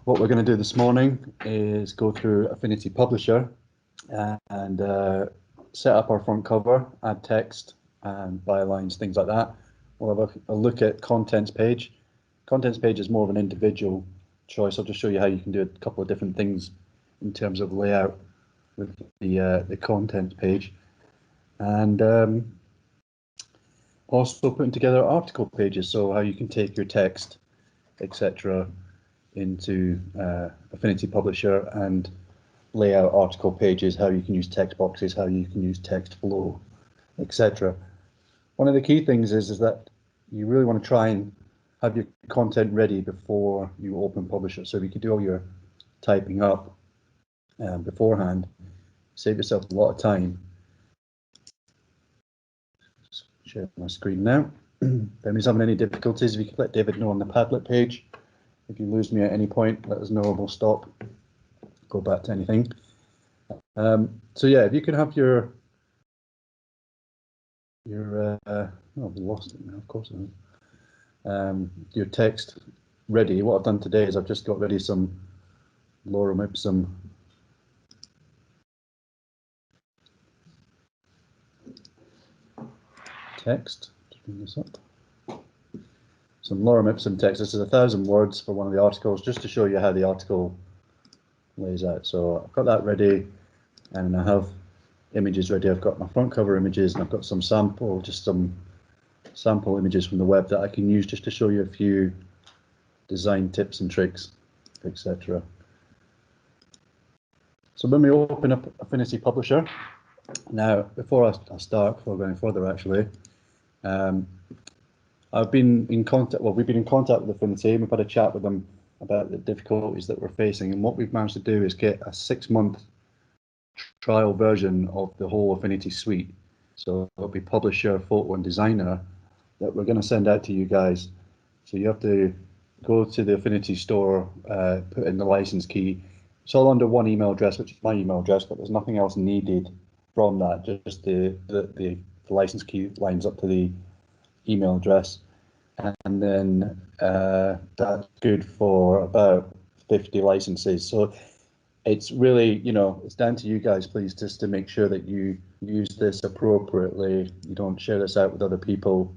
What we're going to do this morning is go through Affinity Publisher and set up our front cover, add text and bylines, things like that. We'll have a look at contents page. Contents page is more of an individual choice. I'll just show you how you can do a couple of different things in terms of layout with the contents page. And also putting together article pages, so how you can take your text, etc., into Affinity Publisher and lay out article pages, how you can use text boxes, how you can use text flow, etc. One of the key things is that you really want to try and have your content ready before you open Publisher. So if you could do all your typing up beforehand, save yourself a lot of time. Just share my screen now. If anybody's having any difficulties, if you could let David know on the Padlet page. If you lose me at any point, let us know, we'll stop, go back to anything. So yeah, if you can have your oh, I've lost it now, of course I have. Your text ready. What I've done today is I've just got ready some lorem ipsum text. Just bring this up. Some lorem ipsum text. This is 1,000 words for one of the articles, just to show you how the article lays out. So I've got that ready, and I have images ready. I've got my front cover images, and I've got some sample images from the web that I can use just to show you a few design tips and tricks, etc. So when we open up Affinity Publisher, now before I start, before going further actually, I've been in contact, well, we've been in contact with Affinity, and we've had a chat with them about the difficulties that we're facing, and what we've managed to do is get a 6-month trial version of the whole Affinity suite. So it'll be Publisher, Photo and Designer that we're going to send out to you guys. So you have to go to the Affinity store, put in the license key. It's all under one email address, which is my email address, but there's nothing else needed from that. Just the license key lines up to the email address, and then that's good for about 50 licenses. So it's really, you know, it's down to you guys, please, just to make sure that you use this appropriately. You don't share this out with other people,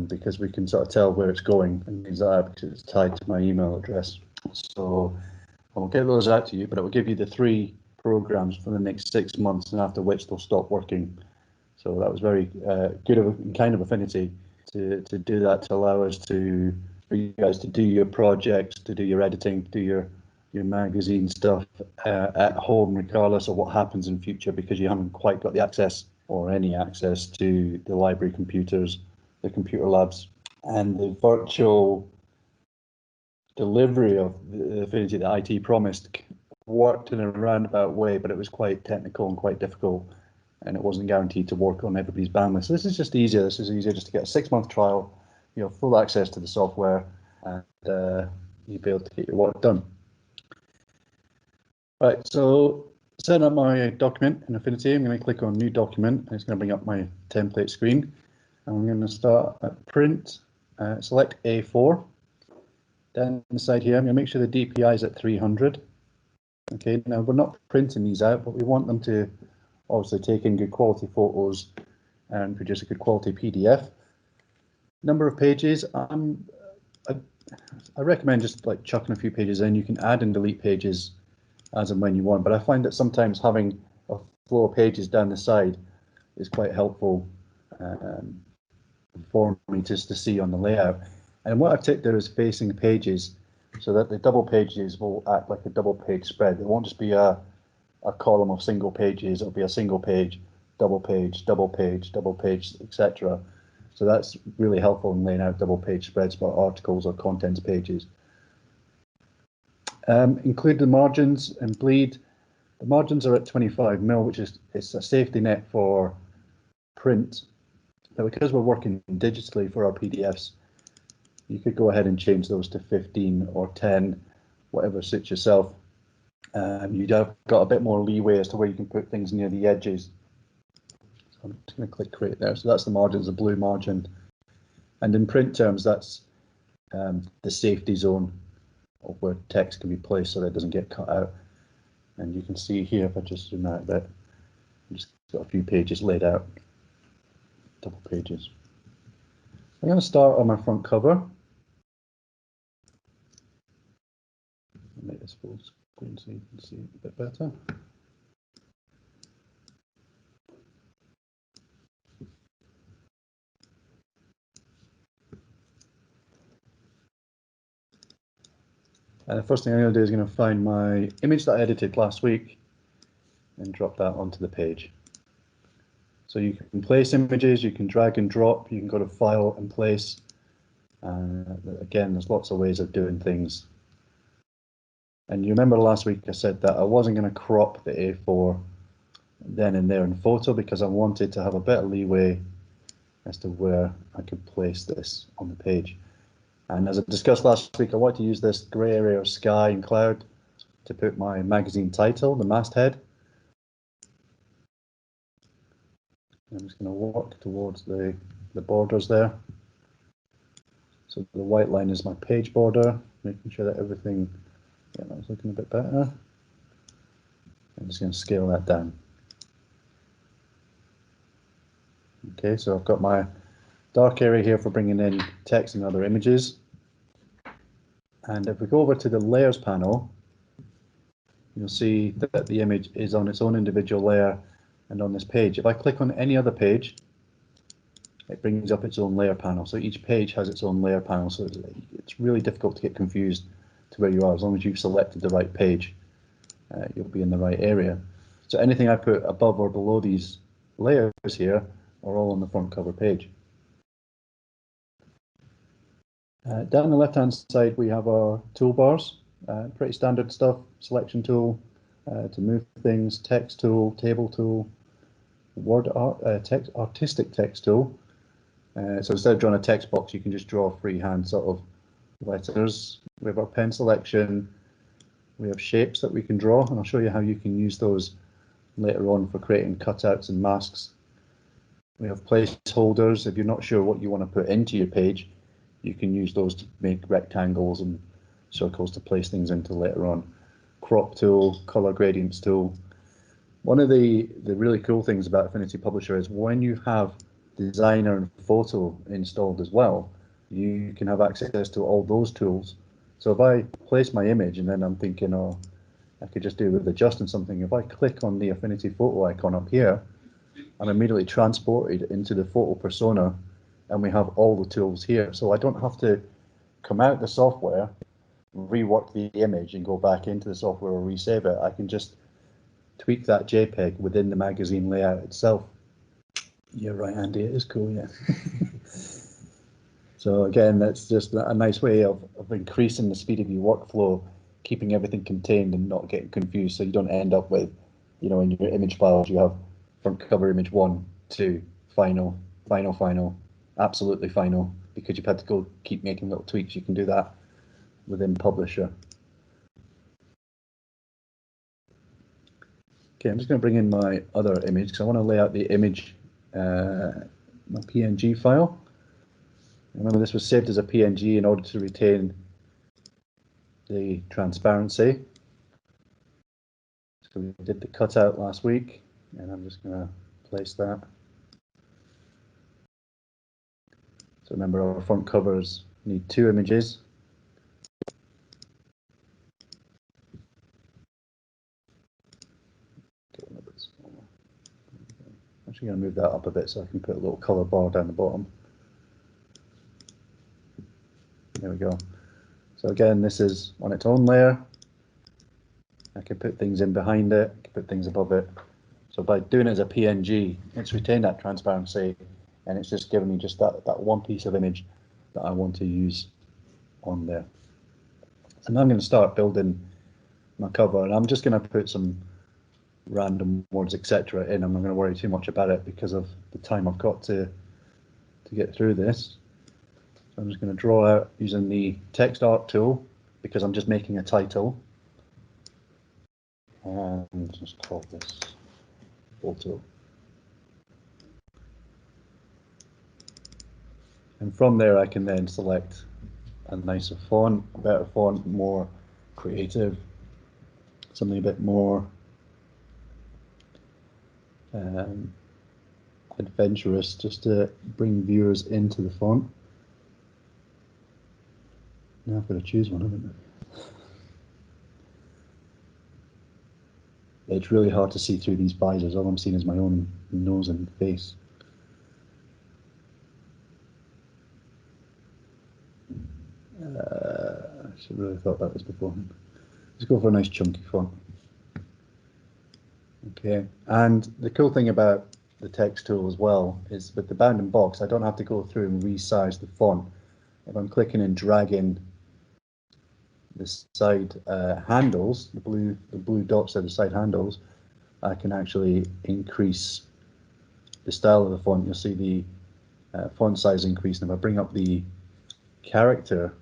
because we can sort of tell where it's going and things like that, because it's tied to my email address. So I'll get those out to you, but it will give you the 3 programs for the next 6 months, and after which they'll stop working. So that was very good of kind of Affinity to do that, to allow us for you guys to do your projects, to do your editing, to do your magazine stuff at home, regardless of what happens in future, because you haven't quite got the access or any access to the library computers, the computer labs, and the virtual delivery of the Affinity that IT promised worked in a roundabout way, but it was quite technical and quite difficult, and it wasn't guaranteed to work on everybody's bandwidth. So this is just easier. This is easier just to get a 6-month trial, you know, full access to the software, and you'll be able to get your work done. Right, so setting up my document in Affinity, I'm going to click on New Document, and it's going to bring up my template screen. And I'm going to start at Print, select A4. Down the side here, I'm going to make sure the DPI is at 300. Okay, now we're not printing these out, but we want them to obviously take in good quality photos and produce a good quality PDF. Number of pages, I recommend just like chucking a few pages in. You can add and delete pages as and when you want, but I find that sometimes having a flow of pages down the side is quite helpful for me just to see on the layout. And what I've ticked there is facing pages, so that the double pages will act like a double page spread. It won't just be a column of single pages, it'll be a single page, double page, double page, double page, etc. So that's really helpful in laying out double page spreads for articles or contents pages. Include the margins and bleed. The margins are at 25mm, which is it's a safety net for print. But because we're working digitally for our PDFs, you could go ahead and change those to 15 or 10, whatever suits yourself. You'd have got a bit more leeway as to where you can put things near the edges. So I'm just going to click create there. So that's the margins, the blue margin. And in print terms, that's the safety zone of where text can be placed so that it doesn't get cut out. And you can see here, if I just zoom out a bit, I've just got a few pages laid out, double pages. I'm going to start on my front cover. Make this full screen so you can see it a bit better. And the first thing I'm going to do is going to find my image that I edited last week and drop that onto the page. So you can place images, you can drag and drop, you can go to File and Place. Again, there's lots of ways of doing things. And you remember last week I said that I wasn't going to crop the A4 then and there in photo because I wanted to have a bit of leeway as to where I could place this on the page. And as I discussed last week, I want to use this grey area of sky and cloud to put my magazine title, the masthead. I'm just going to walk towards the borders there. So the white line is my page border, making sure that everything, yeah, that's looking a bit better. I'm just going to scale that down. Okay, so I've got my dark area here for bringing in text and other images. And if we go over to the layers panel, you'll see that the image is on its own individual layer and on this page. If I click on any other page, it brings up its own layer panel. So each page has its own layer panel. So it's really difficult to get confused to where you are. As long as you've selected the right page, you'll be in the right area. So anything I put above or below these layers here are all on the front cover page. Down the left-hand side, we have our toolbars, pretty standard stuff, selection tool to move things, text tool, table tool, word art, artistic text tool. So instead of drawing a text box, you can just draw freehand sort of letters. We have our pen selection. We have shapes that we can draw, and I'll show you how you can use those later on for creating cutouts and masks. We have placeholders. If you're not sure what you want to put into your page, you can use those to make rectangles and circles to place things into later on. Crop tool, color gradients tool. One of the really cool things about Affinity Publisher is when you have designer and photo installed as well, you can have access to all those tools. So if I place my image and then I'm thinking, oh, I could just do with adjusting something. If I click on the Affinity photo icon up here, I'm immediately transported into the photo persona, and we have all the tools here. So I don't have to come out the software, rework the image and go back into the software or resave it. I can just tweak that JPEG within the magazine layout itself. You're right, Andy, it is cool, yeah. So again, that's just a nice way of increasing the speed of your workflow, keeping everything contained and not getting confused, so you don't end up with, you know, in your image files, you have front cover image 1, 2, final, final, final, absolutely final, because you've had to go keep making little tweaks. You can do that within Publisher. Okay, I'm just going to bring in my other image because I want to lay out the image, my PNG file. Remember, this was saved as a PNG in order to retain the transparency. So we did the cutout last week, and I'm just going to place that. So remember, our front covers need 2 images. I'm actually going to move that up a bit so I can put a little color bar down the bottom. There we go. So again, this is on its own layer. I can put things in behind it, I can put things above it. So by doing it as a PNG, it's retained that transparency, and it's just giving me just that one piece of image that I want to use on there. So now I'm going to start building my cover, and I'm just going to put some random words, etc. in. I'm not going to worry too much about it because of the time I've got to get through this. So I'm just going to draw out using the text art tool because I'm just making a title. And just call this photo. And from there I can then select a nicer font, a better font, more creative, something a bit more adventurous, just to bring viewers into the font. Now I've got to choose one, haven't I? It's really hard to see through these visors. All I'm seeing is my own nose and face. I should have really thought that was beforehand. Let's go for a nice chunky font. Okay, and the cool thing about the text tool as well is with the bounding box, I don't have to go through and resize the font. If I'm clicking and dragging the side handles, the blue dots are the side handles, I can actually increase the style of the font. You'll see the font size increase. And if I bring up the character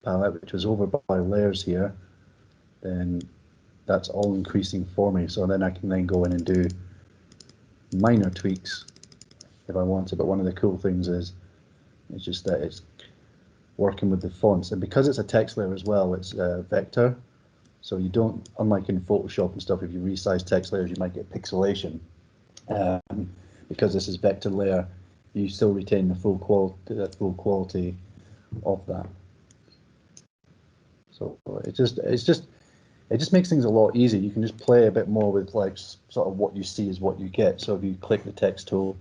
palette, which is over by layers here, then that's all increasing for me. So then I can then go in and do minor tweaks if I want to. But one of the cool things is it's just that it's working with the fonts, and because it's a text layer as well, it's vector. So you don't, unlike in Photoshop and stuff, if you resize text layers, you might get pixelation. Because this is vector layer, you still retain the full quality of that. So it just makes things a lot easier. You can just play a bit more with like sort of what you see is what you get. So if you click the text tool,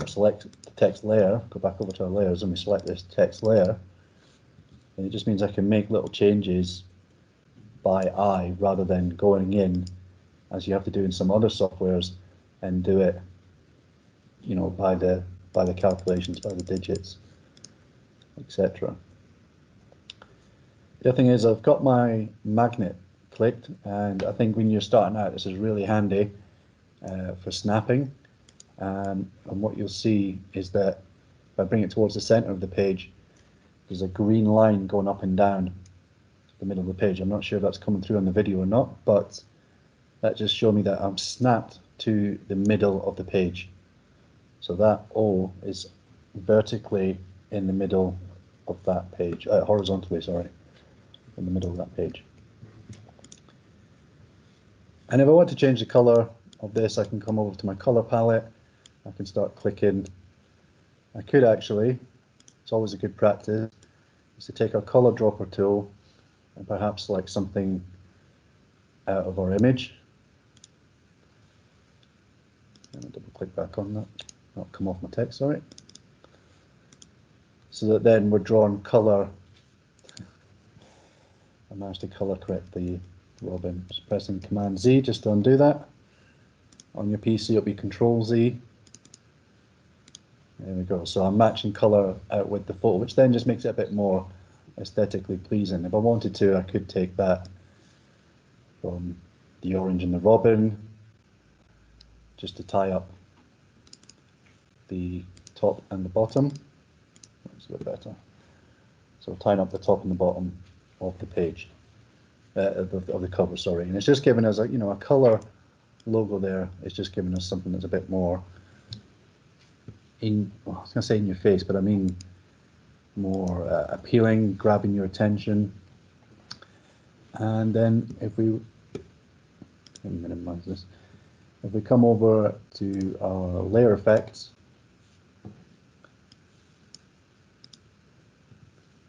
select the text layer, go back over to our layers, and we select this text layer, and it just means I can make little changes by eye rather than going in as you have to do in some other softwares and do it, you know, by the calculations, by the digits, etc. The other thing is I've got my magnet clicked, and I think when you're starting out, this is really handy for snapping. And what you'll see is that if I bring it towards the center of the page, there's a green line going up and down the middle of the page. I'm not sure if that's coming through on the video or not, but that just showed me that I'm snapped to the middle of the page. So that O is vertically in the middle of that page, horizontally, sorry, in the middle of that page. And if I want to change the color of this, I can come over to my color palette. I can start clicking. I could actually, it's always a good practice, is to take our color dropper tool and perhaps select something out of our image. And I'll double click back on that, not come off my text, sorry. So that then we're drawing color. I managed to color correct the robin. Just pressing Command Z just to undo that. On your PC it'll be Control Z. There we go. So I'm matching color out with the photo, which then just makes it a bit more aesthetically pleasing. If I wanted to, I could take that from the orange and the robin just to tie up the top and the bottom. That's a bit better. So tying up the top and the bottom of the page, of the cover, sorry. And it's just giving us a, you know, a color logo there. It's just giving us something that's a bit more in, well, I was going to say in your face, but I mean more appealing, grabbing your attention. And then if we, let me minimize this. If we come over to our layer effects,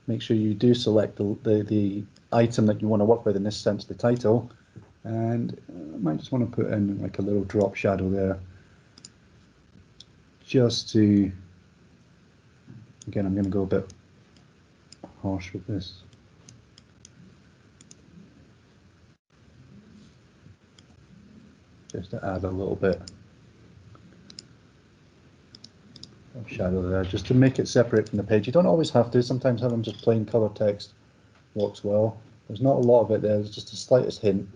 make sure you do select the item that you want to work with, in this sense the title, and I might just want to put in like a little drop shadow there, just to, again I'm going to go a bit harsh with this. Just to add a little bit of shadow there, just to make it separate from the page. You don't always have to. Sometimes having just plain color text works well. There's not a lot of it there. There's just the slightest hint,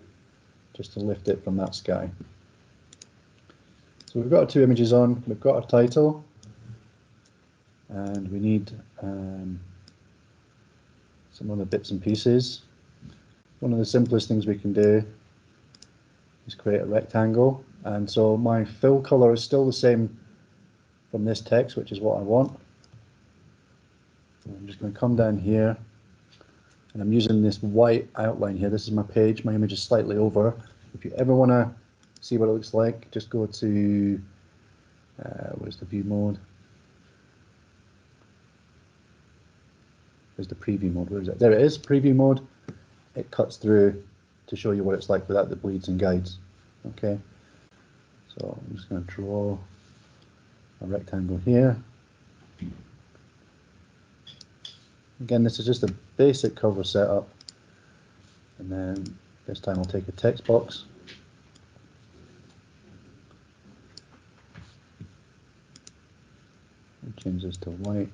just to lift it from that sky. So we've got our two images on. We've got our title, and we need some other bits and pieces. One of the simplest things we can do is create a rectangle, and so my fill color is still the same from this text, which is what I want. I'm just going to come down here, and I'm using this white outline here. This is my page. My image is slightly over. If you ever want to see what it looks like, just go to, where's the view mode? There's the preview mode. Where is it? There it is, preview mode. It cuts through to show you what it's like without the bleeds and guides. Okay, so I'm just going to draw a rectangle here. Again, this is just a basic cover setup, and then this time I'll take a text box. And change this to white.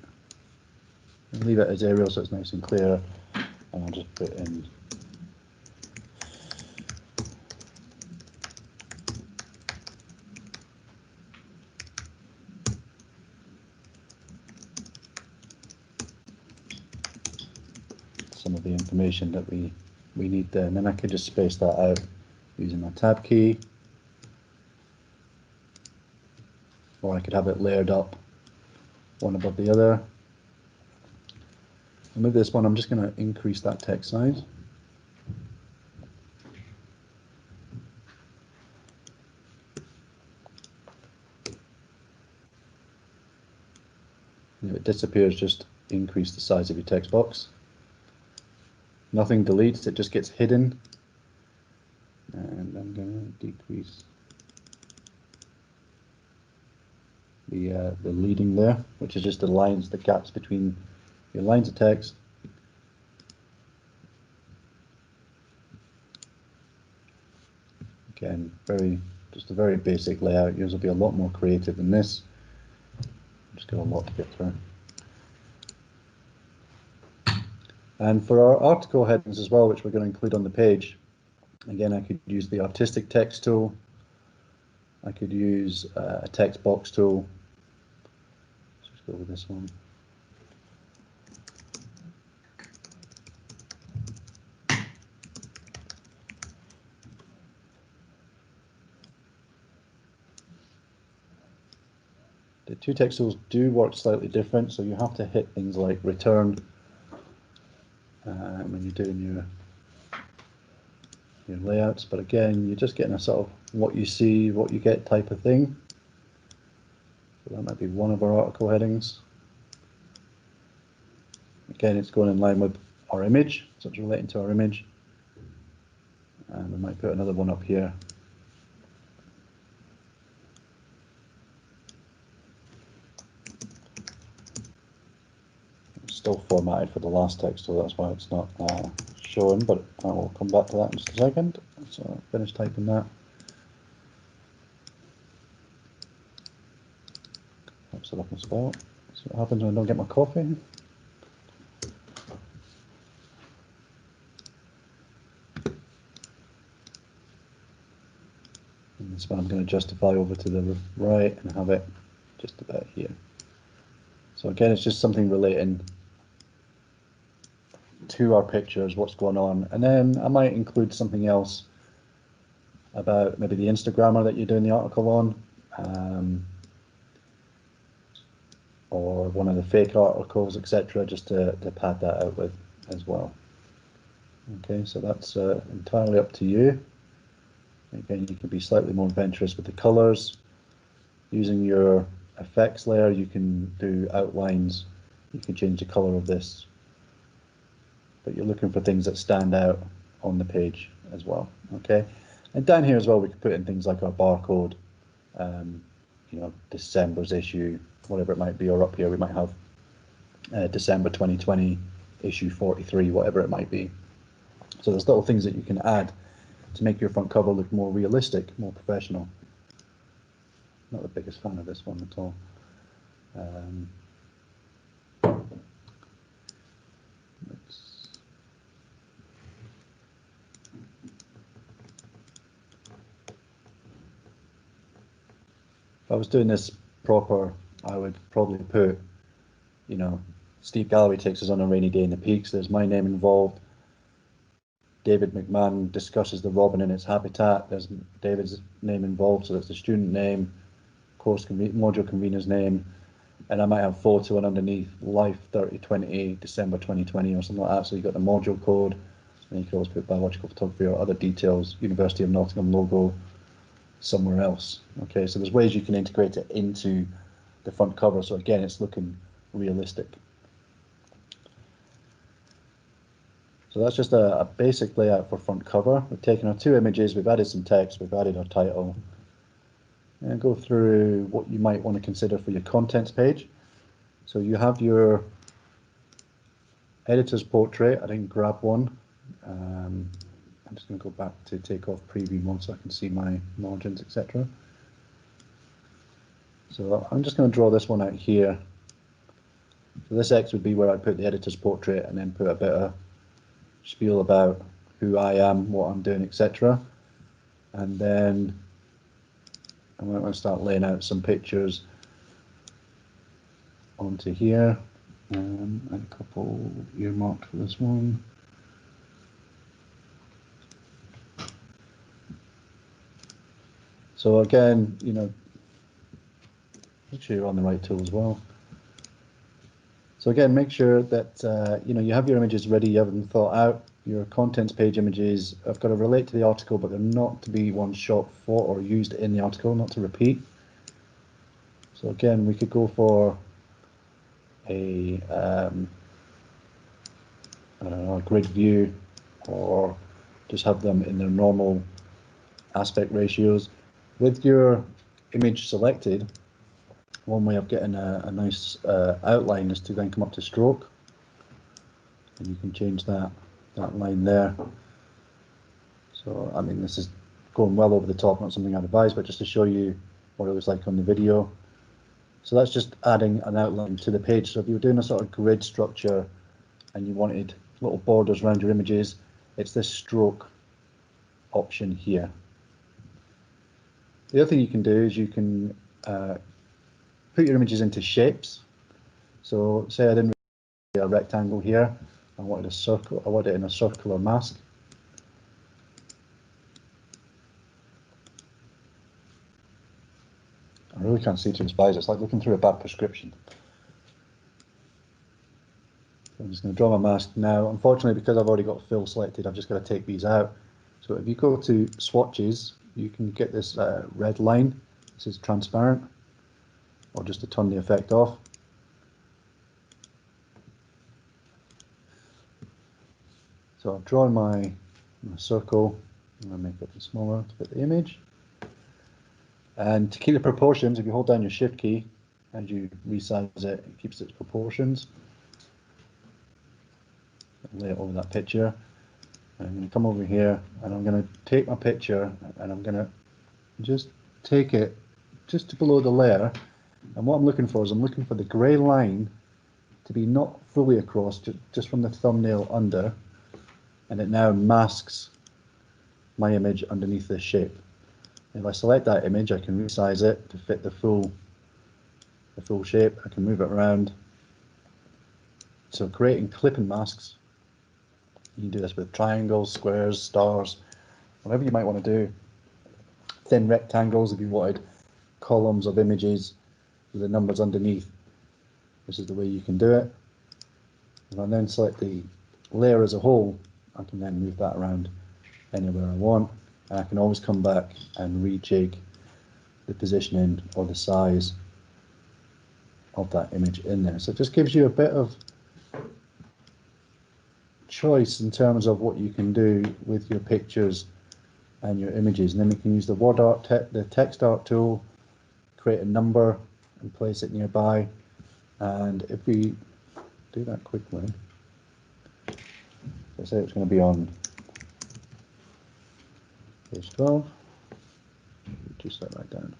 And leave it as Arial so it's nice and clear, and I'll just put in some of the information that we need there, and then I could just space that out using my tab key, or I could have it layered up one above the other. And with this one, I'm just going to increase that text size. And if it disappears, just increase the size of your text box. Nothing deletes, it just gets hidden. And I'm going to decrease the leading there, which is just the lines, the gaps between your lines of text. Again, just a very basic layout. Yours will be a lot more creative than this. Just got a lot to get through. And for our article headings as well, which we're going to include on the page, again, I could use the artistic text tool. I could use a text box tool. Let's just go with this one. The two text tools do work slightly different, so you have to hit things like return when you're doing your layouts, but again, you're just getting a sort of what you see, what you get type of thing. So that might be one of our article headings. Again, it's going in line with our image, so it's relating to our image. And we might put another one up here. It's still formatted for the last text, so that's why it's not showing, but I will come back to that in just a second. So finish typing that. Helps it up as well. See what happens when I don't get my coffee. And this one I'm going to justify over to the right and have it just about here. So again, it's just something relating to our pictures, what's going on, and then I might include something else about maybe the Instagrammer that you're doing the article on, or one of the fake articles, etc., just to pad that out with as well. Okay, so that's entirely up to you. Again, you can be slightly more adventurous with the colors. Using your effects layer, you can do outlines. You can change the color of this. But you're looking for things that stand out on the page as well. Okay, and down here as well, we can put in things like our barcode, you know, December's issue, whatever it might be, or up here we might have December 2020 issue 43, whatever it might be. So there's little things that you can add to make your front cover look more realistic, more professional. Not the biggest fan of this one at all. If I was doing this proper, I would probably put, you know, Steve Galloway takes us on a rainy day in the peaks. There's my name involved. David McMahon discusses the robin in its habitat. There's David's name involved, so that's the student name, course module convener's name. and I might have photo and underneath life 30/20 December 2020 or something like that. So you've got the module code, and you can always put biological photography or other details, University of Nottingham logo somewhere else. Okay, so there's ways you can integrate it into the front cover. So again, it's looking realistic. So that's just a basic layout for front cover. We've taken our two images, we've added some text, we've added our title, and go through what you might want to consider for your contents page. So you have your editor's portrait. I didn't grab one. I'm just going to go back to take off preview mode so I can see my margins, etc. So I'm just going to draw this one out here. So this X would be where I put the editor's portrait and then put a bit of spiel about who I am, what I'm doing, etc. And then I'm going to start laying out some pictures onto here, and a couple earmarked for this one. So again, you know, make sure you're on the right tool as well. So again, make sure that you know, you have your images ready, you have them thought out. Your contents page images have got to relate to the article, but they're not to be one shot for or used in the article, not to repeat. So again, we could go for a I don't know, a grid view, or just have them in their normal aspect ratios. With your image selected, one way of getting a nice outline is to then come up to stroke, and you can change that line there. So I mean, this is going well over the top, not something I'd advise, but just to show you what it was like on the video. So that's just adding an outline to the page. So if you were doing a sort of grid structure and you wanted little borders around your images, it's this stroke option here. The other thing you can do is you can put your images into shapes. So say I didn't really a rectangle here, I wanted a circle, I wanted it in a circular mask. I really can't see through the slides, it's like looking through a bad prescription. So I'm just going to draw my mask now. Unfortunately, because I've already got fill selected, I've just got to take these out. So if you go to swatches, you can get this red line. This is transparent, or just to turn the effect off. So I've drawn my circle. I'm going to make it smaller to fit the image. And to keep the proportions, if you hold down your shift key and you resize it, it keeps its proportions. I'll lay it over that picture. And I'm going to come over here and I'm going to take my picture and I'm going to just take it just to below the layer. And what I'm looking for is I'm looking for the grey line to be not fully across, just from the thumbnail under, and it now masks my image underneath this shape. If I select that image, I can resize it to fit the full shape. I can move it around. So creating clipping masks, you can do this with triangles, squares, stars, whatever you might want to do. Thin rectangles if you wanted columns of images with the numbers underneath. This is the way you can do it. If I then select the layer as a whole, I can then move that around anywhere I want. And I can always come back and rejig the positioning or the size of that image in there. So it just gives you a bit of choice in terms of what you can do with your pictures and your images. And then we can use the word art, the text art tool, create a number and place it nearby. And if we do that quickly, let's say it's going to be on page 12, just that right down.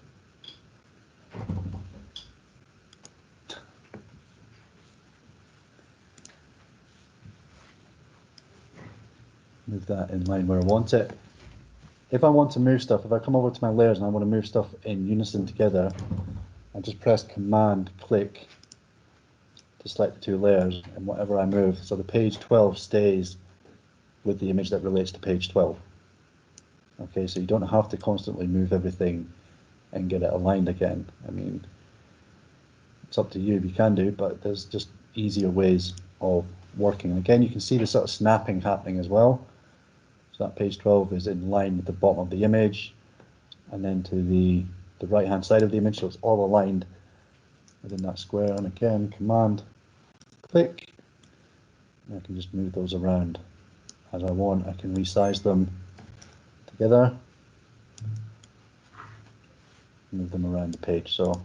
Move that in line where I want it. If I want to move stuff, if I come over to my layers and I want to move stuff in unison together, I just press Command click to select the two layers, and whatever I move, so the page 12 stays with the image that relates to page 12. Okay, so you don't have to constantly move everything and get it aligned again. I mean, It's up to you if you can do, but there's just easier ways of working. And again, you can see the sort of snapping happening as well. So that page 12 is in line with the bottom of the image, and then to the right hand side of the image, so it's all aligned within that square. And again, command click, and I can just move those around as I want. I can resize them together, move them around the page. So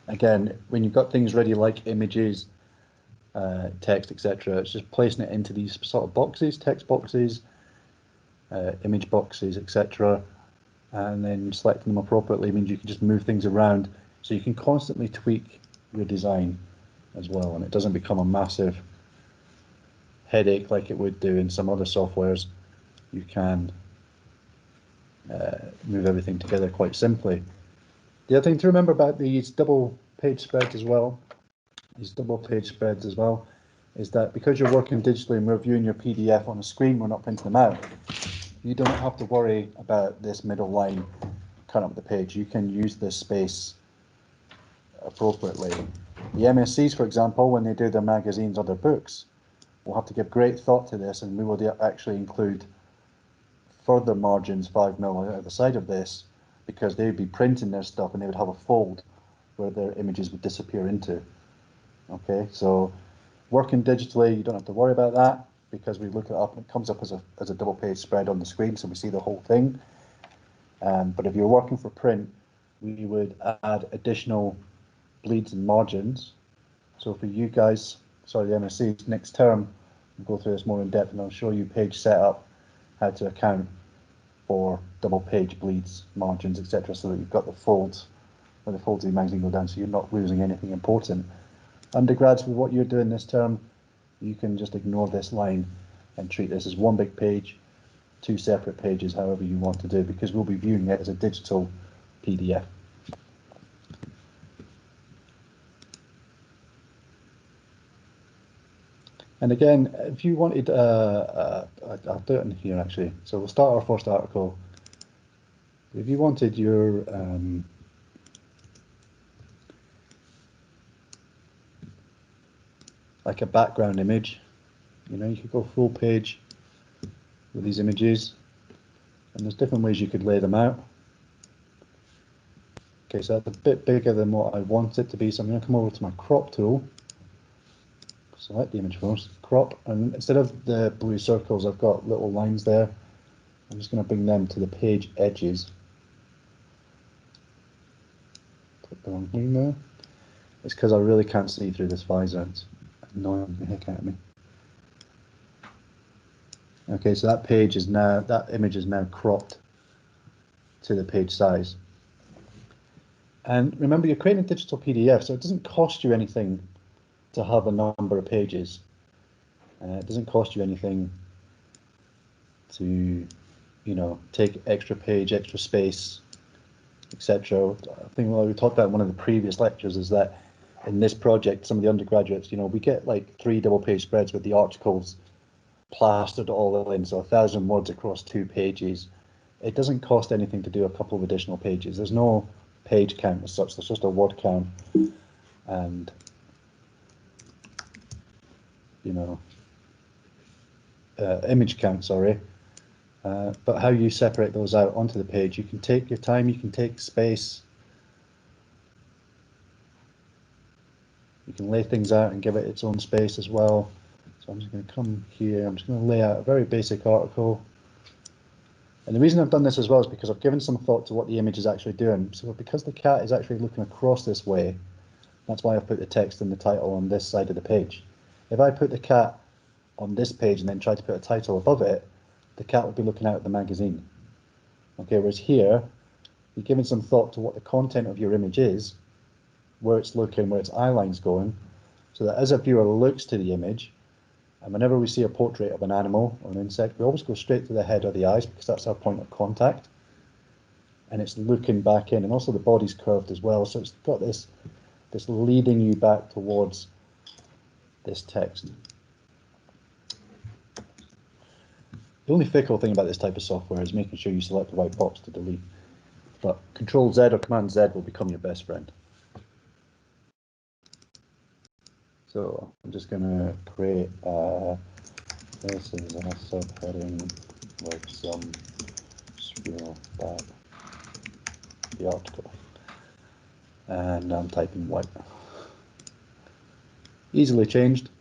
again, when you've got things ready like images, text, etc., it's just placing it into these sort of boxes, text boxes, image boxes, etc., and then selecting them appropriately means you can just move things around, so you can constantly tweak your design as well, and it doesn't become a massive headache like it would do in some other softwares. You can move everything together quite simply. The other thing to remember about these double page spreads as well, is that because you're working digitally and we're viewing your PDF on a screen, we're not printing them out, you don't have to worry about this middle line cutting up the page. You can use this space appropriately. The MSCs, for example, when they do their magazines or their books, will have to give great thought to this, and we will actually include further margins 5mm out the side of this, because they would be printing their stuff and they would have a fold where their images would disappear into. Okay, so working digitally, you don't have to worry about that, because we look it up and it comes up as a double page spread on the screen, so we see the whole thing. But if you're working for print, we would add additional bleeds and margins. So for you guys, sorry, the MSCs, next term, we'll go through this more in depth, and I'll show you page setup, how to account for double page bleeds, margins, etc., so that you've got the folds, where the folds of the magazine go down, so you're not losing anything important. Undergrads, with what you're doing this term, you can just ignore this line and treat this as one big page, two separate pages, however you want to do, because we'll be viewing it as a digital PDF. And again, if you wanted, I'll do it in here actually. So we'll start our first article. If you wanted your like a background image, you know, you could go full page with these images, and there's different ways you could lay them out. Okay, so that's a bit bigger than what I want it to be, so I'm going to come over to my crop tool, select the image first, crop, and instead of the blue circles, I've got little lines there. I'm just going to bring them to the page edges. Click the wrong thing there. It's because I really can't see through this visor. It's annoying the heck out of me. Okay, so that page is now, that image is now cropped to the page size. And remember, you're creating a digital PDF, so it doesn't cost you anything to have a number of pages. It doesn't cost you anything to, you know, take extra page, extra space, etc. I think what we talked about in one of the previous lectures is that in this project, some of the undergraduates, you know, we get like 3 double page spreads with the articles plastered all in, so 1,000 words across 2 pages. It doesn't cost anything to do a couple of additional pages. There's no page count as such, there's just a word count and, you know, image count, sorry. But how you separate those out onto the page, you can take your time, you can take space, you can lay things out and give it its own space as well. So I'm just going to come here, I'm just going to lay out a very basic article. And the reason I've done this as well is because I've given some thought to what the image is actually doing. So because the cat is actually looking across this way, that's why I've put the text and the title on this side of the page. If I put the cat on this page and then try to put a title above it, the cat would be looking out at the magazine. Okay, whereas here, you're giving some thought to what the content of your image is, where it's looking, where its eye line's going, so that as a viewer looks to the image, and whenever we see a portrait of an animal or an insect, we always go straight to the head or the eyes, because that's our point of contact. And it's looking back in, and also the body's curved as well, so it's got this leading you back towards this text. The only fickle thing about this type of software is making sure you select the white box to delete. But Control Z or Command Z will become your best friend. So I'm just going to create this is a subheading with some swirl back the article, and I'm typing white. Easily changed.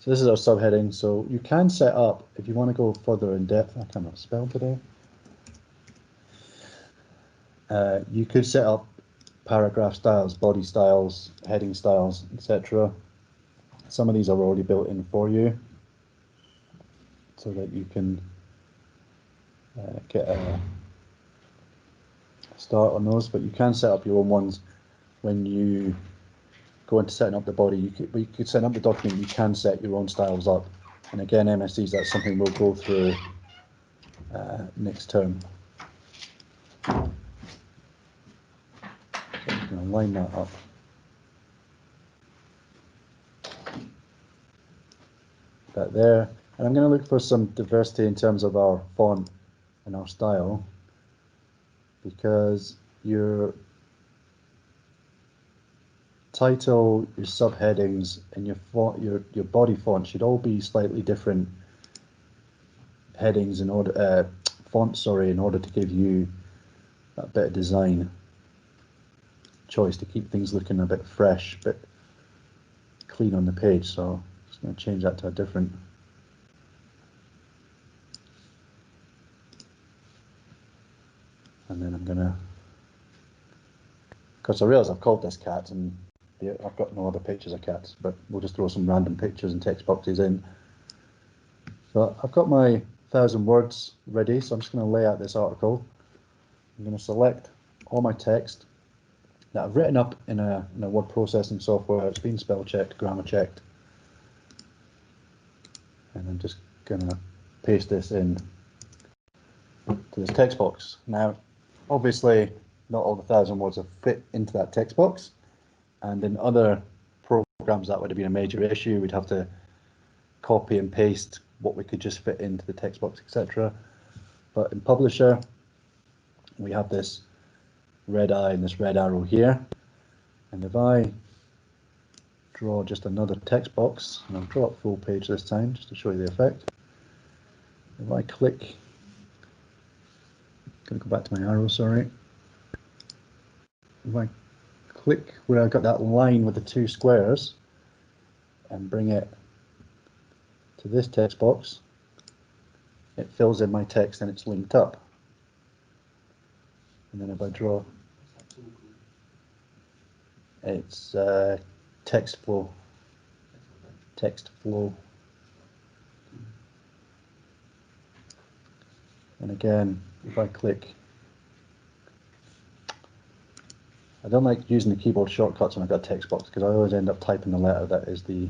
So this is our subheading. So you can set up, if you want to go further in depth, I cannot spell today. You could set up paragraph styles, body styles, heading styles, etc. Some of these are already built in for you, so that you can get a start on those. But you can set up your own ones when you go into setting up the body. You could set up the document. You can set your own styles up, and again, MSDs, that's something we'll go through next term. So I'm going to line that up. That there, and I'm going to look for some diversity in terms of our font and our style, because your title, your subheadings, and your font, your body font should all be slightly different headings in order, font, sorry, in order to give you that bit of design choice to keep things looking a bit fresh, a bit clean on the page. So I'm just going to change that to a different. And then I'm going to, because I realise I've called this cat and I've got no other pictures of cats, but we'll just throw some random pictures and text boxes in. So I've got my 1,000 words ready, so I'm just going to lay out this article. I'm going to select all my text that I've written up in a word processing software. It's been spell checked, grammar checked, and I'm just going to paste this in to this text box. Now, obviously, not all the 1,000 words have fit into that text box, and in other programs that would have been a major issue. We'd have to copy and paste what we could just fit into the text box, etc. But in Publisher, we have this red eye and this red arrow here, and if I draw just another text box, and I'll draw up full page this time just to show you the effect. If I click, I'm going to go back to my arrow, sorry. If I click where I've got that line with the two squares and bring it to this text box, it fills in my text and it's linked up. And then if I draw, it's text flow. Text flow. And again, if I click, I don't like using the keyboard shortcuts when I've got a text box because I always end up typing the letter that is the.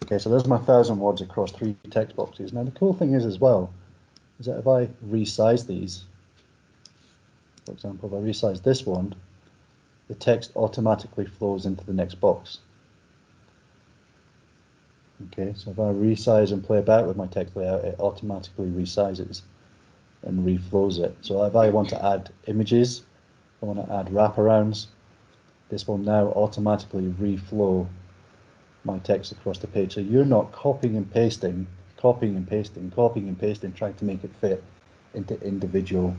Okay, so there's my 1,000 words across 3 text boxes. Now the cool thing is as well, is that if I resize these, for example, if I resize this one, the text automatically flows into the next box. Okay, so if I resize and play about with my text layout, it automatically resizes and reflows it. So if I want to add images, I want to add wraparounds, this will now automatically reflow my text across the page. So you're not copying and pasting, copying and pasting, copying and pasting, trying to make it fit into individual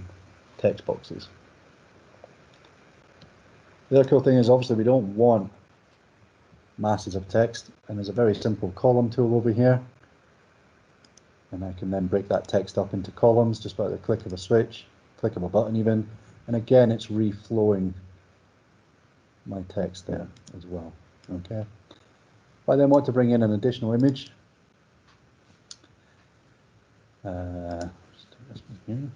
text boxes. The other cool thing is obviously we don't want masses of text, and there's a very simple column tool over here, and I can then break that text up into columns just by the click of a switch, click of a button even, and again it's reflowing my text there as well. Okay, if I then want to bring in an additional image, just take this one here.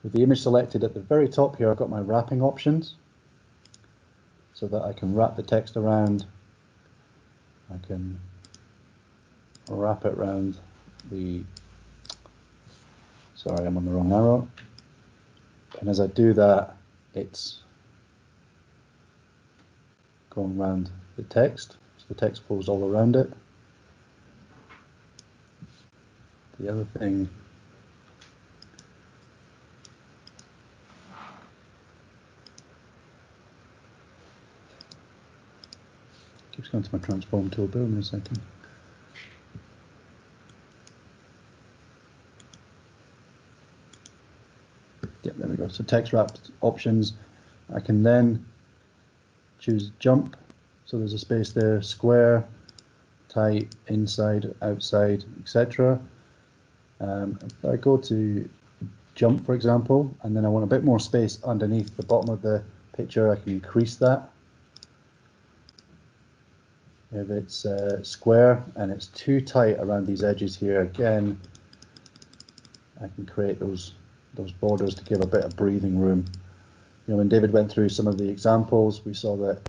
With the image selected at the very top here, I've got my wrapping options so that I can wrap the text around. I can wrap it around the, sorry, I'm on the wrong arrow. And as I do that, it's going around the text, so the text goes all around it. The other thing keeps going to my transform tool, bear with me a second. Yep, there we go. So text wrapped options. I can then choose jump. So there's a space there, square, tight, inside, outside, etc. If I go to jump, for example, and then I want a bit more space underneath the bottom of the picture, I can increase that. If it's square and it's too tight around these edges here, again, I can create those borders to give a bit of breathing room. You know, when David went through some of the examples, we saw that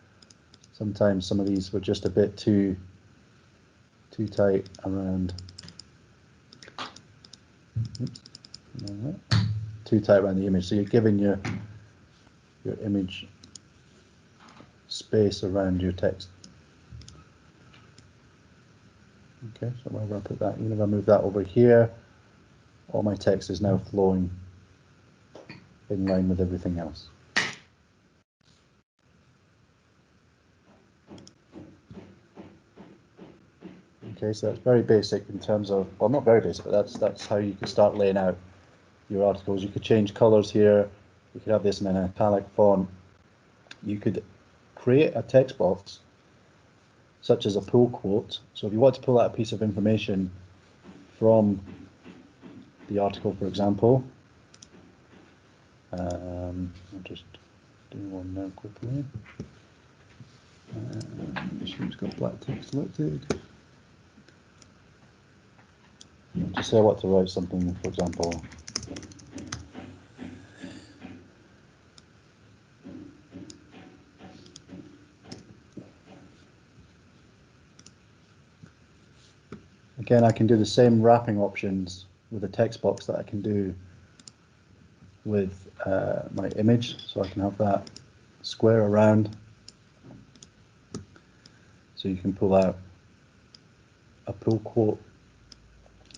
sometimes some of these were just a bit too tight around. Too tight around the image. So you're giving your image space around your text. Okay, so wherever I put that, even if I move that over here, all my text is now flowing in line with everything else. Okay, so that's very basic in terms of, well, not very basic, but that's how you can start laying out your articles. You could change colors here. You could have this in an italic font. You could create a text box such as a pull quote. So if you want to pull out a piece of information from the article, for example, I'll just do one now quickly. This one's got black text selected. Just say I want to write something, for example. Again, I can do the same wrapping options with a text box that I can do with my image. So I can have that square around. So you can pull out a pull quote,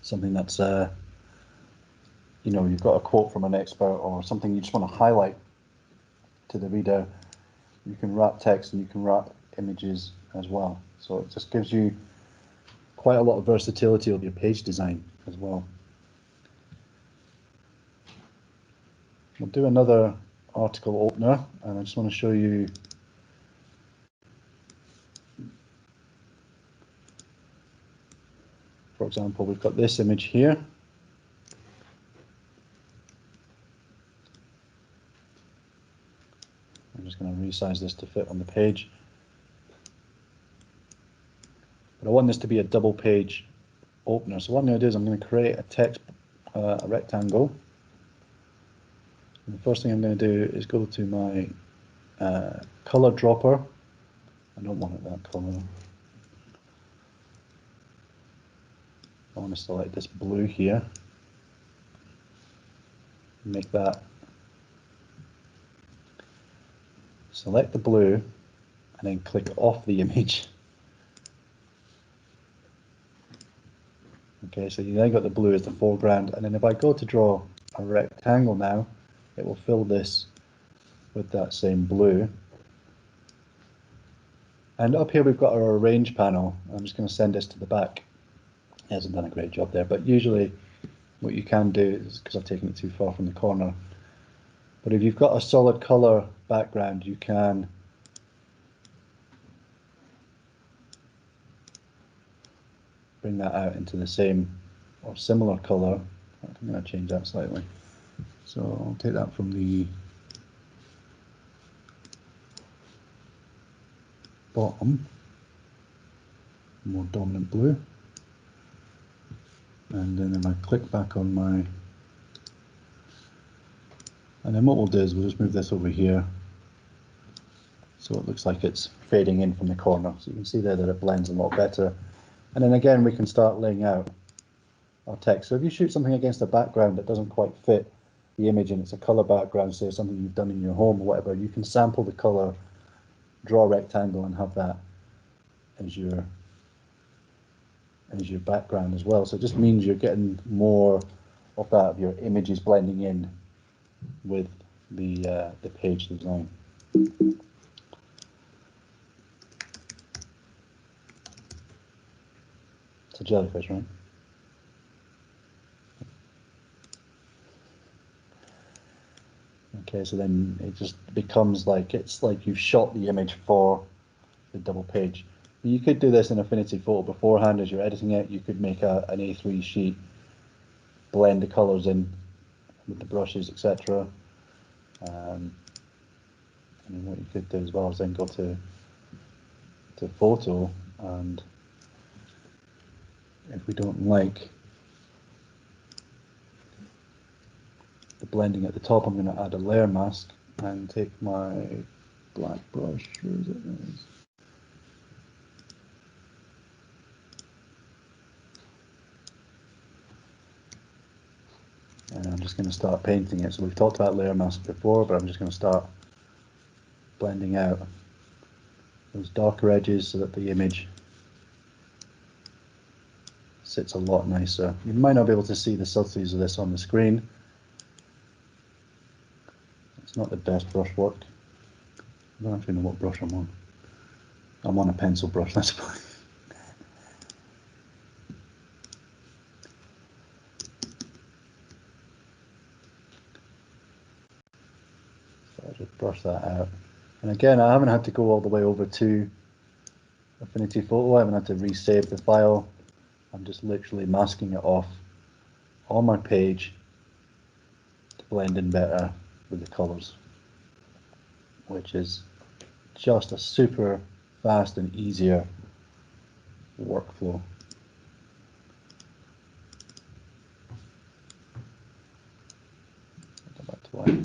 something that's, you know, you've got a quote from an expert or something you just want to highlight to the reader. You can wrap text and you can wrap images as well. So it just gives you quite a lot of versatility of your page design as well. We'll do another article opener, and I just want to show you for example, we've got this image here. I'm just going to resize this to fit on the page. But I want this to be a double page opener. So what I'm going to do is I'm going to create a text, a rectangle. And the first thing I'm going to do is go to my color dropper. I don't want it that color. I want to select this blue here. Make that. Select the blue and then click off the image. Okay, so you then got the blue as the foreground, and then if I go to draw a rectangle now, it will fill this with that same blue. And up here we've got our arrange panel. I'm just going to send this to the back. It hasn't done a great job there, but usually what you can do is, because I've taken it too far from the corner, but if you've got a solid color background, you can bring that out into the same or similar color. I'm going to change that slightly. So I'll take that from the bottom, more dominant blue. And then if I click back on my, and then what we'll do is we'll just move this over here so it looks like it's fading in from the corner. So you can see there that it blends a lot better. And then again, we can start laying out our text. So if you shoot something against a background that doesn't quite fit the image and it's a color background, say something you've done in your home or whatever, you can sample the color draw a rectangle and have that as your background as well. So it just means you're getting more of that of your images blending in with the page design. It's a jellyfish, right? Okay, so then it just becomes like, it's like you've shot the image for the double page. You could do this in Affinity Photo beforehand as you're editing it. You could make an A3 sheet, blend the colors in with the brushes, etc. And then what you could do as well is then go to photo, and if we don't like the blending at the top, I'm going to add a layer mask and take my black brush. Where is it? There it is. And I'm just going to start painting it. So we've talked about layer mask before, but I'm just going to start blending out those darker edges so that the image sits a lot nicer. You might not be able to see the subtleties of this on the screen. It's not the best brush work. I don't actually know what brush I'm on. I'm on a pencil brush, that's fine. So I'll just brush that out. And again, I haven't had to go all the way over to Affinity Photo. I haven't had to resave the file. I'm just literally masking it off on my page to blend in better with the colors, which is just a super fast and easier workflow. Go back to life.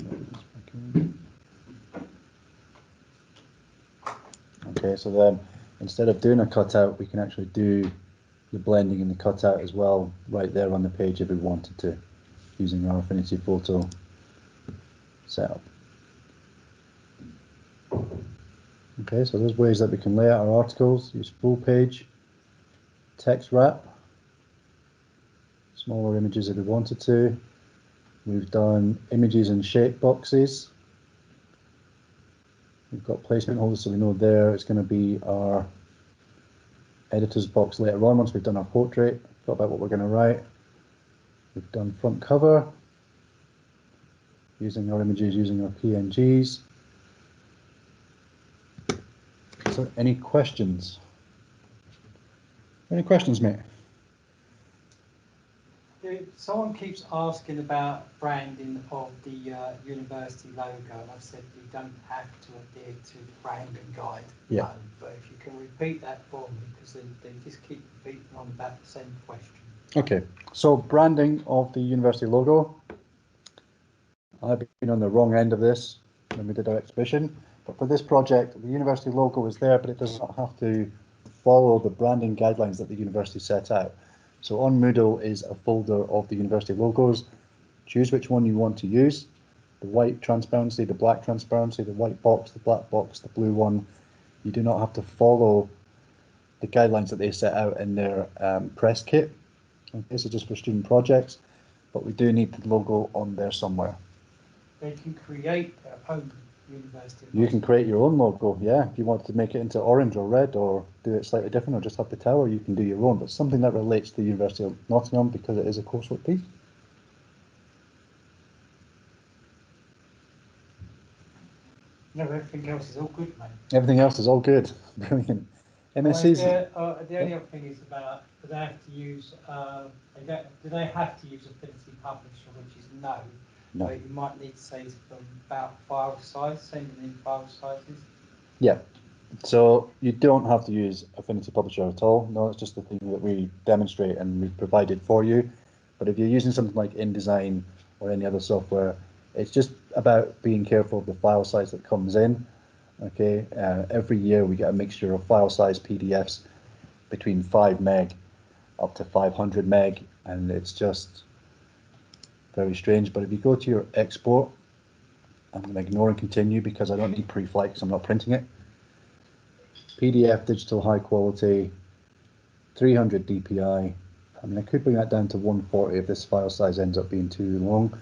Okay, so then instead of doing a cutout, we can actually do the blending in the cutout as well right there on the page if we wanted to, using our Affinity Photo setup. Okay, so there's ways that we can lay out our articles, use full page, text wrap, smaller images if we wanted to. We've done images and shape boxes. We've got placement holders, so we know there it's going to be our editor's box later on once we've done our portrait, thought about what we're going to write. We've done front cover, using our images, using our PNGs. So any questions? Any questions, mate? Someone keeps asking about branding of the university logo, and I've said you don't have to adhere to the branding guide. Yeah. No, but if you can repeat that for me, because they just keep repeating on about the same question. Okay, so branding of the university logo. I've been on the wrong end of this when we did our exhibition, but for this project, the university logo is there, but it does not have to follow the branding guidelines that the university set out. So on Moodle is a folder of the university logos. Choose which one you want to use. The white transparency, the black transparency, the white box, the black box, the blue one. You do not have to follow the guidelines that they set out in their press kit. This is just for student projects, but we do need the logo on there somewhere. They can create their own university logo. You can create your own logo, yeah. If you want to make it into orange or red or do it slightly different or just have the tower, you can do your own, but something that relates to the University of Nottingham because it is a coursework piece. No, everything else is all good, mate. Everything else is all good. Brilliant. MSC's. The only other thing is about, do they have to use Affinity Publisher, which is no. No. But you might need to say about file size, sending in file sizes. Yeah. So you don't have to use Affinity Publisher at all. No, it's just the thing that we demonstrate and we provided for you. But if you're using something like InDesign or any other software, it's just about being careful of the file size that comes in. Okay, every year we get a mixture of file size PDFs between 5 meg up to 500 meg, and it's just very strange. But if you go to your export, I'm going to ignore and continue because I don't need pre-flight because I'm not printing it. PDF digital high quality, 300 DPI. I mean, I could bring that down to 140 if this file size ends up being too long.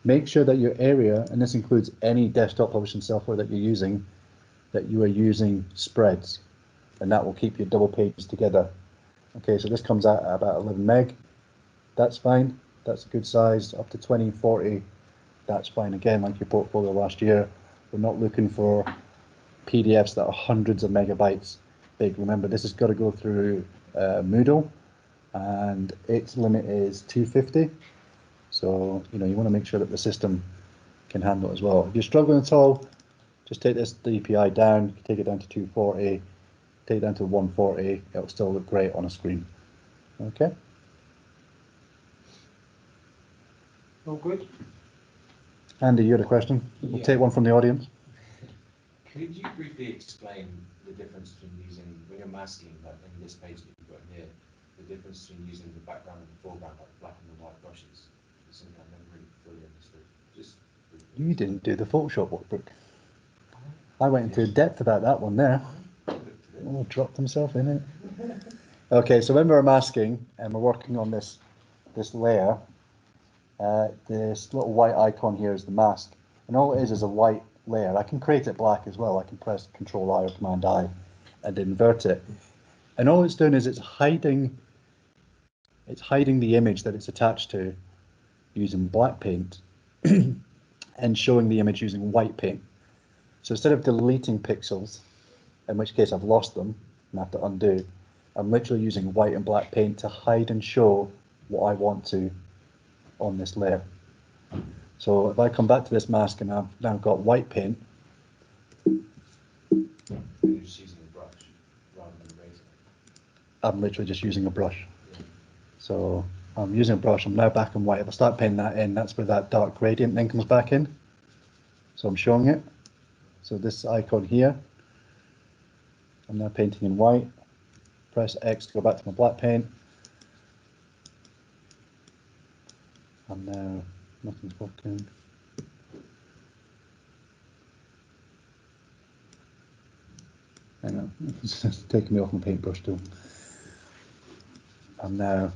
Make sure that your area, and this includes any desktop publishing software that you're using, that you are using spreads, and that will keep your double pages together. Okay, so this comes out at about 11 meg. That's fine. That's a good size. Up to 20, 40, that's fine. Again, like your portfolio last year, we're not looking for PDFs that are hundreds of megabytes big. Remember, this has got to go through Moodle, and its limit is 250. So, you want to make sure that the system can handle it as well. If you're struggling at all, just take this DPI down, take it down to 240, take it down to 140. It'll still look great on a screen. Okay. All good? Andy, you had a question? We'll take one from the audience. Could you briefly explain the difference between using, when you're masking, like in this page that you've got here, the difference between using the background and the foreground, like black and the white brushes? It's something I've never really fully understood. Just briefly. You didn't do the Photoshop workbook. I went into depth about that one there. Oh, dropped himself in it. Okay, so when we're masking and we're working on this layer, this little white icon here is the mask, and all it is a white layer. I can create it black as well. I can press Control I or Command I and invert it, and all it's doing is it's hiding the image that it's attached to using black paint and showing the image using white paint. So instead of deleting pixels, in which case I've lost them and have to undo, I'm literally using white and black paint to hide and show what I want to on this layer. So if I come back to this mask and I've now got white paint, You're just using a brush rather than erasing it. I'm literally just using a brush. Yeah. So I'm using a brush, I'm now back in white. If I start painting that in, that's where that dark gradient then comes back in. So I'm showing it. So this icon here, I'm now painting in white. Press X to go back to my black paint. And now nothing's working. Hang on, it's taking me off my paintbrush tool. I'm now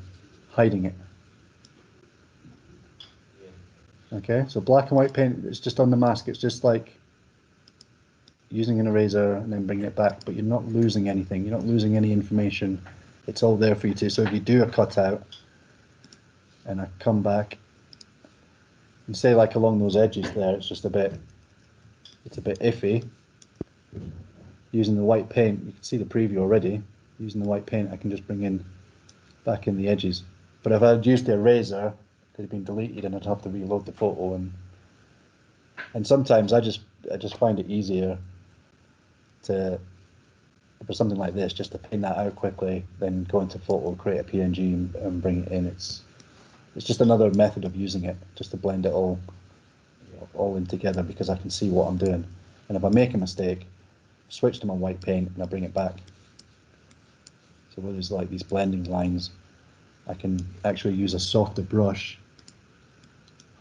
hiding it. Yeah. Okay, so black and white paint, it's just on the mask. It's just like using an eraser and then bringing it back, but you're not losing anything. You're not losing any information. It's all there for you to. So if you do a cutout and I come back and say like along those edges there, it's a bit iffy. Using the white paint, you can see the preview already. Using the white paint, I can just bring in back in the edges. But if I'd used the eraser, it had been deleted and I'd have to reload the photo. And sometimes I just find it easier to, for something like this, just to pin that out quickly, then go into photo, create a PNG and bring it in. It's just another method of using it, just to blend it all in together, because I can see what I'm doing. And if I make a mistake, switch to my white paint and I bring it back. So where there's like these blending lines, I can actually use a softer brush.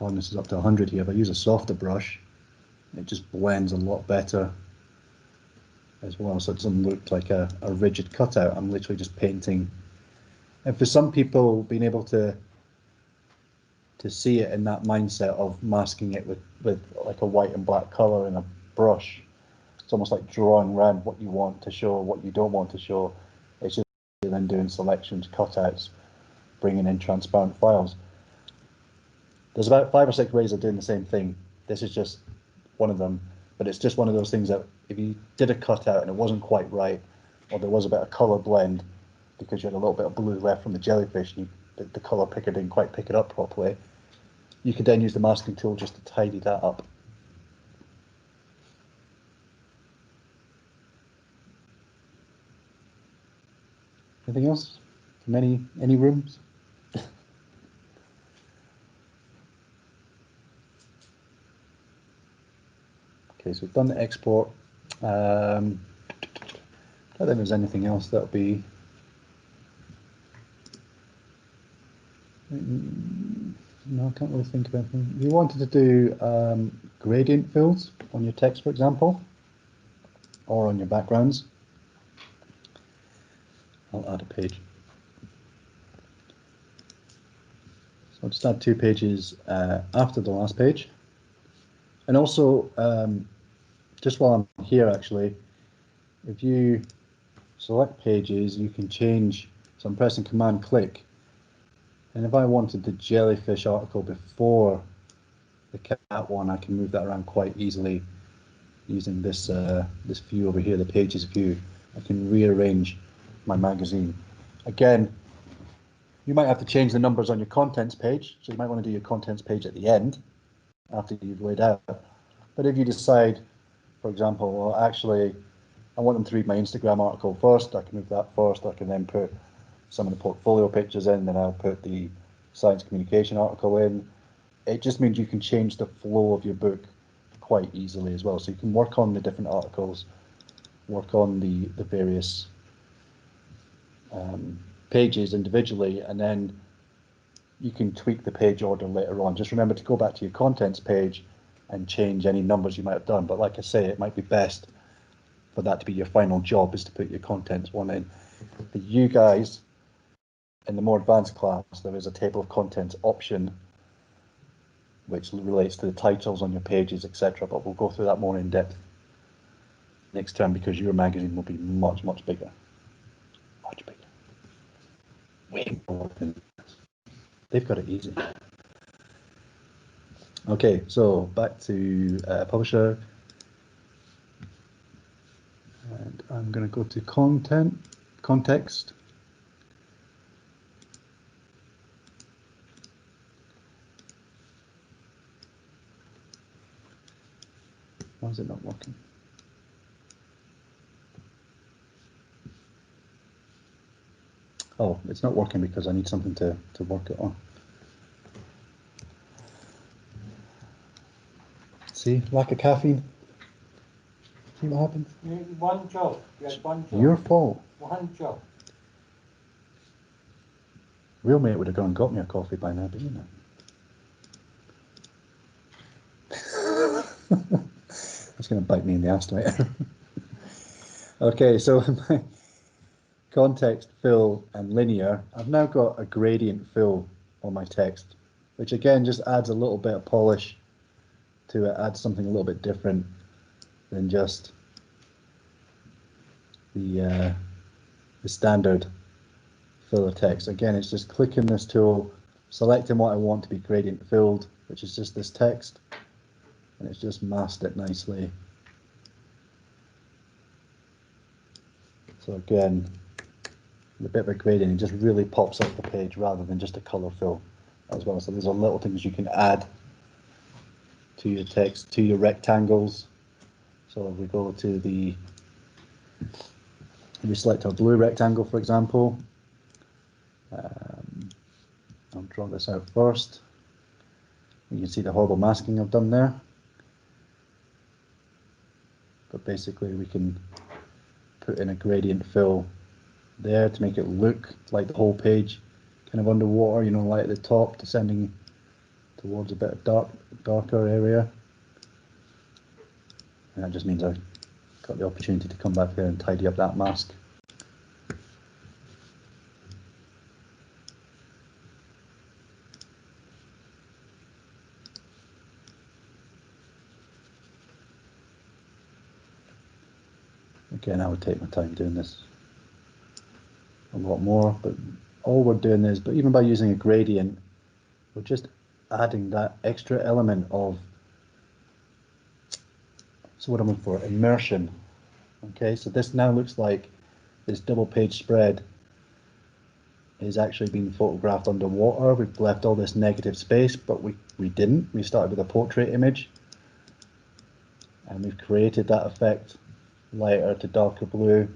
Hardness is up to 100 here. If I use a softer brush, it just blends a lot better as well, so it doesn't look like a rigid cutout. I'm literally just painting. And for some people, being able to see it in that mindset of masking it with like a white and black color and a brush, it's almost like drawing around what you want to show, what you don't want to show. It's just then doing selections, cutouts, bringing in transparent files. There's about 5 or 6 ways of doing the same thing. This is just one of them, but it's just one of those things that if you did a cutout and it wasn't quite right, or there was a bit of color blend because you had a little bit of blue left from the jellyfish and the color picker didn't quite pick it up properly, you could then use the masking tool just to tidy that up. Anything else from any rooms? Okay, so we've done the export. I don't think there's anything else that'll be. No, I can't really think of anything. You wanted to do gradient fills on your text, for example, or on your backgrounds. I'll add a page. So I'll just add 2 pages after the last page. And also, just while I'm here actually, if you select pages, you can change, so I'm pressing Command click, and if I wanted the jellyfish article before the cat one, I can move that around quite easily using this this view over here, the pages view. I can rearrange my magazine. Again, you might have to change the numbers on your contents page, so you might want to do your contents page at the end after you've laid out. But if you decide, for example, well, actually, I want them to read my Instagram article first, I can move that first. I can then put some of the portfolio pictures in, then I'll put the science communication article in. It just means you can change the flow of your book quite easily as well. So you can work on the different articles, work on the various pages individually, and then you can tweak the page order later on. Just remember to go back to your contents page and change any numbers you might have done. But like I say, it might be best for that to be your final job, is to put your contents one in. For you guys, in the more advanced class, there is a table of contents option which relates to the titles on your pages, etc. But we'll go through that more in depth next time, because your magazine will be much, much bigger. Much bigger. Way more than this. They've got it easy. Okay, so back to Publisher. And I'm going to go to context. Why is it not working? Oh, it's not working because I need something to work it on. See, lack of caffeine. See what happens? One job. You had one job. Your fault. One job. Real mate would have gone and got me a coffee by now, but you know. That's going to bite me in the ass tonight. Okay, so my context, fill, and linear, I've now got a gradient fill on my text, which again just adds a little bit of polish to it, adds something a little bit different than just the standard fill of text. Again, it's just clicking this tool, selecting what I want to be gradient filled, which is just this text, and it's just masked it nicely. So again, a bit of a gradient, it just really pops up the page rather than just a color fill as well. So there's a little things you can add to your text, to your rectangles. So if we go to if we select our blue rectangle, for example, I'll draw this out first. You can see the horrible masking I've done there. But basically we can put in a gradient fill there to make it look like the whole page kind of underwater, you know, light at the top descending towards a bit of darker area. And that just means I've got the opportunity to come back there and tidy up that mask. Again, I would take my time doing this a lot more, but all we're doing is, but even by using a gradient, we're just adding that extra element of, so what I'm looking for, immersion. Okay, so this now looks like this double page spread is actually being photographed underwater. We've left all this negative space, but we didn't. We started with a portrait image, and we've created that effect, lighter to darker blue,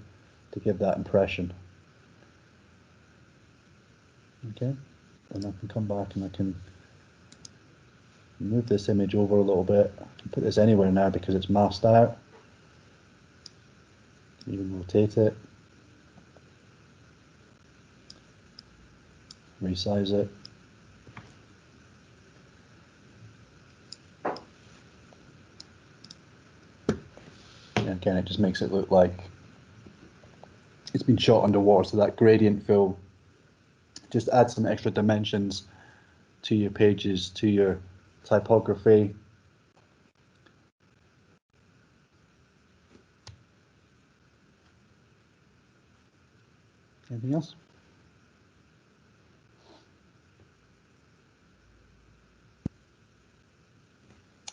to give that impression. Okay, and I can come back and I can move this image over a little bit. I can put this anywhere now because it's masked out. Even rotate it, resize it. And again, it just makes it look like it's been shot underwater, so that gradient fill just adds some extra dimensions to your pages, to your typography. Anything else?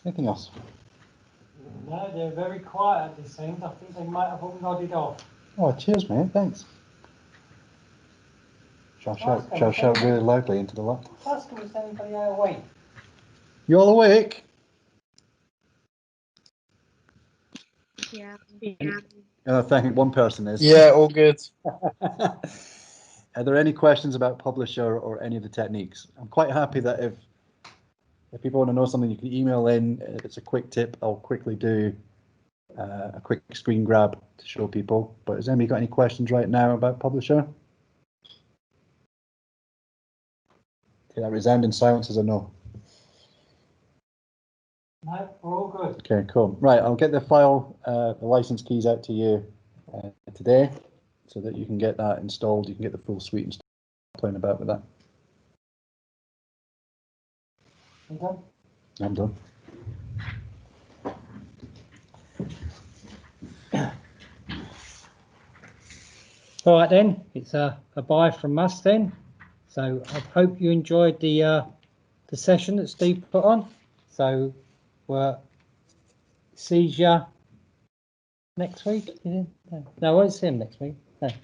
Anything else? No, they're very quiet at this end. I think they might have all nodded off. Oh, cheers, mate. Thanks. Shall I shout really loudly into the laptop? Ask them if anybody awake. You all awake? Yeah. I think one person is. Yeah, all good. Are there any questions about Publisher or any of the techniques? I'm quite happy that if people want to know something, you can email in. If it's a quick tip, I'll quickly do a quick screen grab to show people. But has anybody got any questions right now about Publisher? Okay, that resounding silence is a no. No, we're all good. Okay, cool. Right, I'll get the file, the license keys out to you today, so that you can get that installed. You can get the full suite and start playing about with that. You done? I'm done. All right then, it's a bye from us then. So I hope you enjoyed the session that Steve put on. So we'll see you next week. No, I won't see him next week.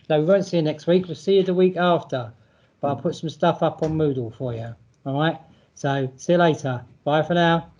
No, we won't see you next week. We'll see you the week after. But I'll put some stuff up on Moodle for you. All right. So see you later. Bye for now.